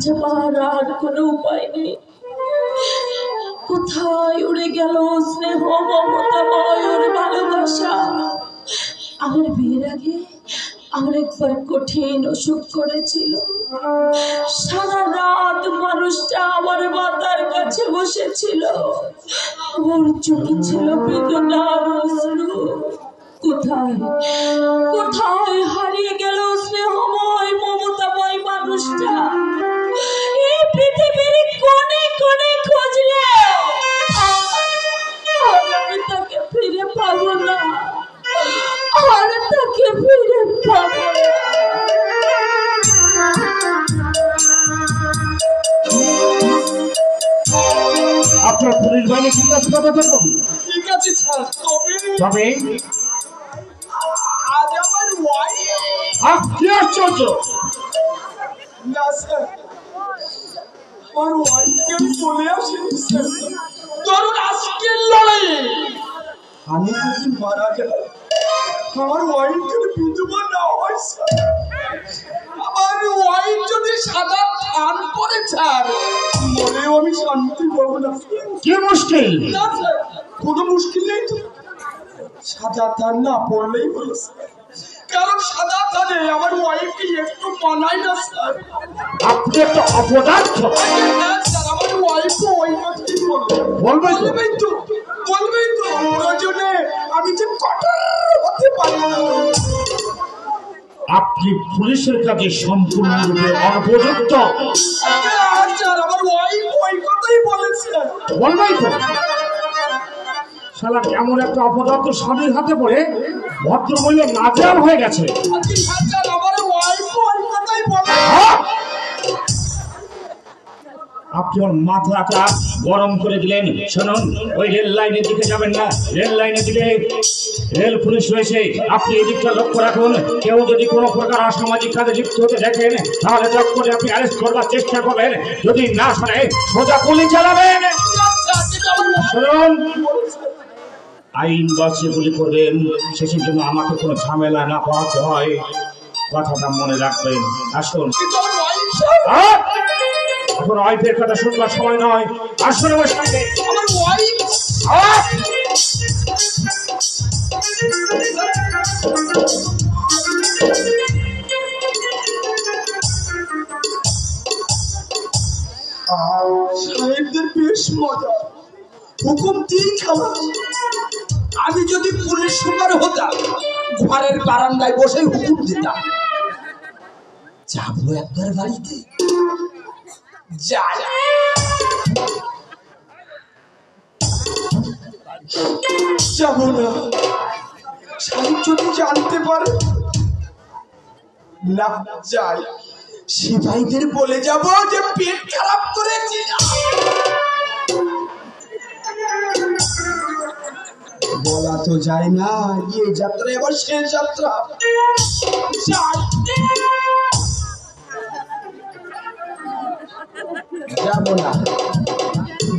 যাবার আর কোনো উপায় নেই। কোথায় উড়ে গেল স্নেহ, মমতা, মায়ের ভালোবাসা? আমার বিয়ের আগে আমার একবার কঠিন অসুখ করেছিল। সারা রাত মানুষটা আমার মাথার কাছে বসেছিল, ওর চোখে ছিল বেদনার অশ্রু। কোথায় কোথায় হারিয়ে গেল স্নেহময় মমতাময় মানুষটা? এই পৃথিবীর কোণে কোণে খুঁজলে আমি তাকে ফিরে পাবো না, আর তাকে ফিরে পাবো না। আপনার পুলিশ বাহিনী ঠিক আছে? কথা বলবো। ঠিক আছে স্যার, তবে আজ আমার ওয়াইফ। কি আশ্চর্য! না স্যার, আমার ওয়াইফকে আমি বলে আসিনি স্যার। ধরুন আজকের লড়াইয়ে আমি যদি মারা যাই, আমার ওয়াইফ যদি বিধবা না হয় স্যার, আমার ওয়াইফ যদি সাদা থান করে স্যার, মনেও আমি শান্তি পাবো না। কি মুশকিল? না স্যার, কোনো মুশকিল নেই তো। সাদা থান না পড়লেই হলো স্যার, কারণ সাদা থানে আমার ওয়াইফকে একটু মানায় না স্যার। আপনি একটা অপদার্থ। হ্যাঁ স্যার, আমার ওয়াইফও ওই কথাই বলবে। বলবেই তো প্রয়োজনে আমি যে কঠোর হতে পারি না। আপনি পুলিশের কাছে সম্পূর্ণরূপে অনুপযুক্ত। স্যার, আমার ওয়াইফ ওই কথাই বলেছে। বলবেই তো। শালা কেমন একটা অপদার্থ স্বামীর হাতে পড়ে ভদ্রমহিলা নাজেহাল হয়ে গেছে। স্যার, আমার ওয়াইফ ওই কথাই বলে। আপনি ওর মাথাটা গরম করে দিলেন। শুনুন, ওই রেল লাইনের দিকে যাবেন না। রেল লাইনের দিকে রেল পুলিশ রয়েছে, আপনি এই দিকটা লক্ষ্য রাখুন। কেউ যদি কোনো প্রকার অসামাজিক কাজে লিপ্ত হতে দেখেন, তাহলে চট আপনি অ্যারেস্ট করবার চেষ্টা করবেন। যদি না শোনে, সোজা গুলি চালাবেন। শুনুন, আইন বলছে গুলি করবেন, শেষের জন্য আমাকে কোনো ঝামেলা না পাওয়াতে হয়, কথাটা মনে রাখবেন। আসুন। এখন ওয়াইফের কথা শুনবার সময় নয়। আসুন আমার সাথে। আমার ওয়াইফ সাহেবদের বেশ মজা, হুকুম দিয়ে খেলা। আমি যদি পুলিশ সুপার হতাম, ঘরের বারান্দায় বসে হুকুম দিতাম, যাবো একবার বাড়িতে। যাব না, সাহেব যদি জানতে পারে। না যাই, সিপাহীদের বলে যাব যে পেট খারাপ করেছি। বলা তো যায় না, এই যাত্রা এবার শেষ যাত্রা।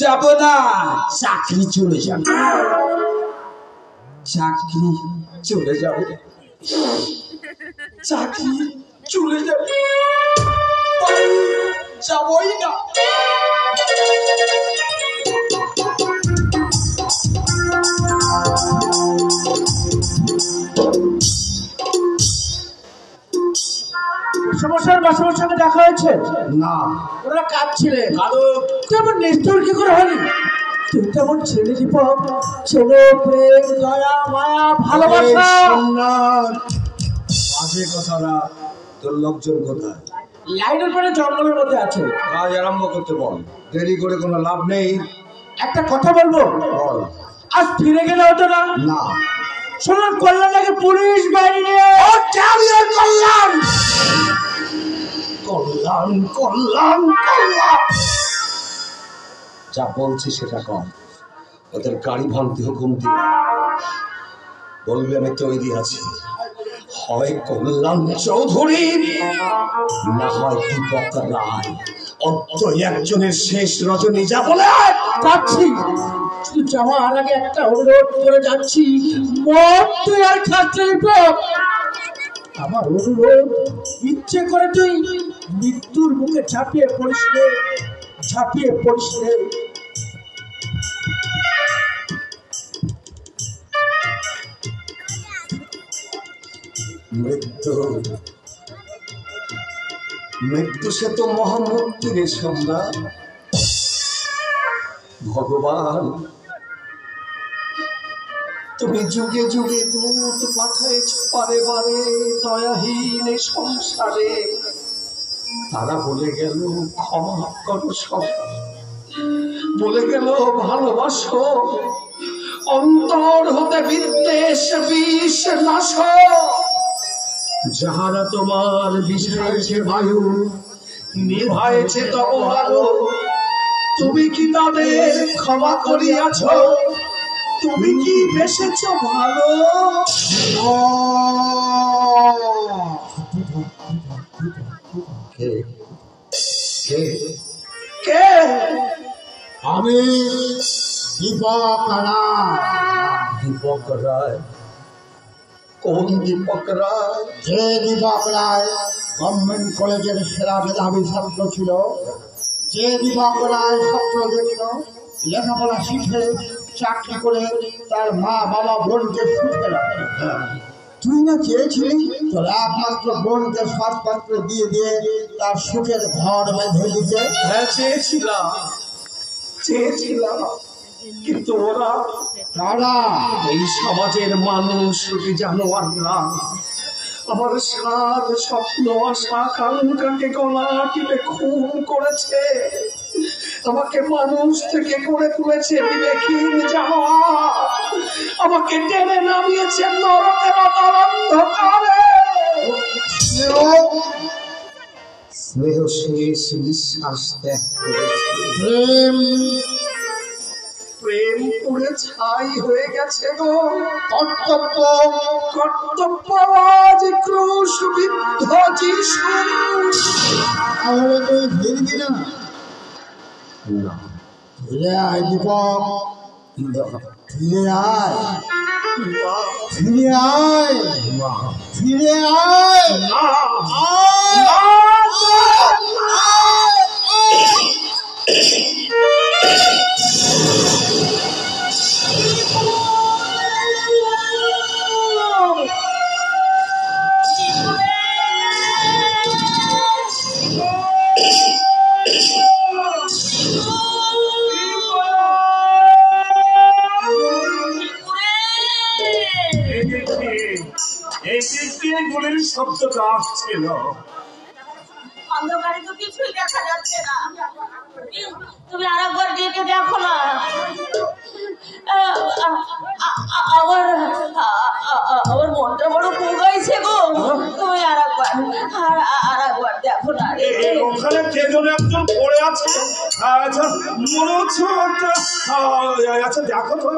যাব না, চাকরি চলে যাবে, চাকরি চলে যাবে, চাকরি চলে যাবে, যাবই না। সমস্যার বাসুর সঙ্গে দেখা হয়েছে না? ওরা কাঁদছিলেন। তেমন নিষ্ঠুর কি করে হলি? তুই তেমন ছেলে দীপক, ছেলে প্রেম, দয়া, মায়া, ভালোবাসা। বাজে কথা না, তোর লোকজন কোথায়? লাইনের পরে জঙ্গলের মধ্যে আছে। কাজ আরম্ভ করতে বল, দেরি করে কোনো লাভ নেই। একটা কথা বলবো? বল। আজ ফিরে গেলে হতো না? না। শুনুন, কল্যাণ নাকি পুলিশ বাহিনী। কল্যাণ কল্যাণ কল্যাণ কল্যাণ, যা বলছি সেটা কম। ওদের গাড়ি ভাঙতে হুকুম দিবে, বলবে আমি তৈরি আছি। হয় কল্যাণ চৌধুরী, না হয় দীপক রায়, অত একজনের শেষ রজনী। যা বলে যাচ্ছি, শুধু যাওয়ার আগে একটা অনুরোধ করে যাচ্ছি, মদ তুই আর খাচ্ছে দীপক। আমার অনুরোধ, ইচ্ছে করে তুই মৃত্যুর মুখে ঝাঁপিয়ে পড়িস রে, ঝাঁপিয়ে পড়িস রে। মৃত্যু মৃত্যু সে তো মহামুক্তির সম্রাট। ভগবান তুমি যুগে যুগে দূত পাঠাইছ বারে বারে দয়াহীন সংসারে। তারা বলে গেল ক্ষমা করো সব, বলে গেল ভালোবাসো, অন্তর হতে বিদ্বেষ বিষ নাশ। যাহারা তোমার বিষাইছে বায়ু, নিভাইছে তব আলো, তুমি কি তাদের ক্ষমা করিয়াছ? তুমি কি বেসেছ ভালো? কে কে কে? আমি দীপক রায়। দীপক রায়? কোন দীপক রায়? যে দীপক রায় গভর্নমেন্ট কলেজের সেরা মেধাবী ছাত্র ছিল, যে দীপক রায় ছাত্রদের লেখাপড়া শিখে চাকরি করে তার মা বাবা বোনকে সুখে রাখে। তুই না চেয়েছিলি তোর একমাত্র বোনকে সৎপাত্র দিয়ে দিয়ে তার সুখের ঘর বেঁধে দিতে? হ্যাঁ, চেয়েছিলাম চেয়েছিলাম, কিন্তু ওরা তারা এই সমাজের মানুষ জানোয়াররা আমার সাত স্বপ্ন আশা আকাঙ্ক্ষাকে গলা টিপে খুন করেছে। আমাকে মানুষ থেকে করে তুলেছে বিবেকহীন জানোয়ার। আমাকে টেনে নামিয়েছে নরকের অতল অন্ধকারে। স্নেহ শেষ নিঃশ্বাস ত্যাগ করেছে। প্রেম পুড়ে ছাই হয়ে গেছে গো। কর্তব্য কর্তব্য আজ ক্রুশবিদ্ধ যিশু। তাহলে তুই ফিরবি না? না, ফিরে আয় দীপক, ফিরে আয়, ফিরে আয়, ফিরে আয়। গুলির শব্দটা আসছিল। অন্ধকারে তো কিছুই দেখা যাচ্ছে না, তুমি আরেকবার ডেকে দেখো না। আমার মনটা বড় কুগাইছে গো, তুমি আরেকবার দেখো না। ওখানে কে যেন একজন পড়ে আছে। আচ্ছা, মনে হচ্ছে আচ্ছা দেখো তো।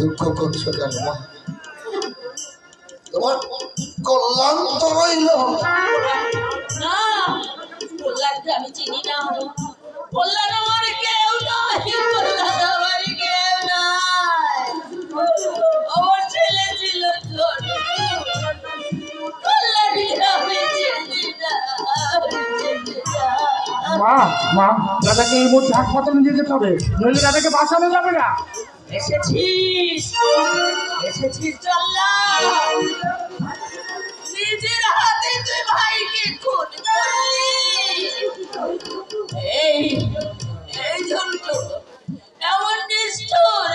দুঃখ করছো কেন মা? তোমার কল্যাণ তো রইল না। কল্যাণকে আমি চিনি না, কল্যাণ আমার কেউ নয়, কল্যাণ আমার কেউ নয়। আমার ছেলে ছিল ছোট, কল্যাণকে আমি চিনি না। মা মা দাদাকে এই মুহূর্তে হাসপাতালে নিয়ে যেতে হবে, নইলে দাদাকে বাঁচানো যাবে না। এসেছিস চল্লাদ, নিজের হাতে তুই ভাইকে খুন করলি। এই জন্য এমন নিষ্ঠুর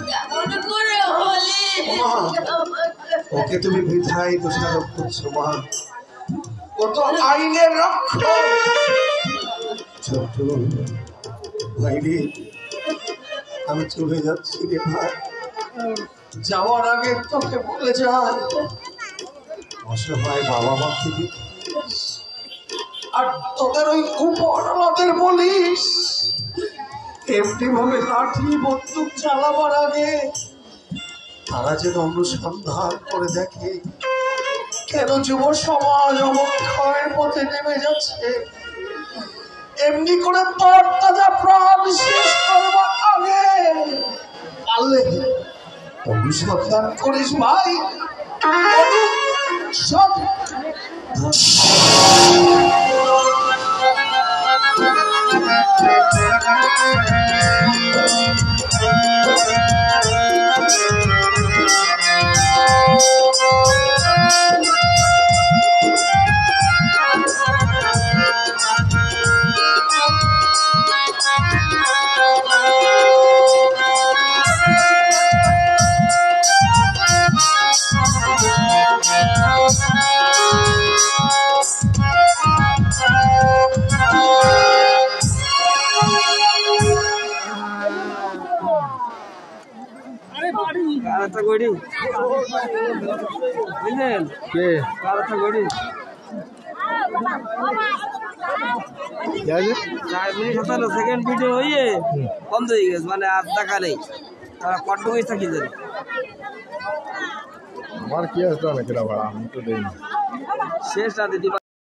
কেমন করে হলি? ওকে তুমি বৃথাই দোষারোপ করছো মা। ও তো আইনের রক্ষক। ছোট ভাই রে, আমি চলে যাচ্ছি রে ভাই। যাওয়ার আগে তোকে বলে যায় অসহায় বাবা মাকে দিস, আর তোদের ওই উপরওয়ালাদের বলিস এমনি ভাবে লাঠি বন্দুক চালাবার আগে তারা যেন অনুসন্ধান করে দেখে কেন যুব সমাজ অবক্ষয়ের পথে নেমে যাচ্ছে। এমনি করে তোর তাজা প্রাণ শেষ করবার আগে পারলে অনুসন্ধান করিস ভাই। সব সেকেন্ড ভিডিও হইয়ে বন্ধ হয়ে গেছে, মানে আর টাকা নেই। কত পয়সা কি জানি আমার কি আসতো না কেনা ভাড়া আমি তো দেইনি শেষ রাতে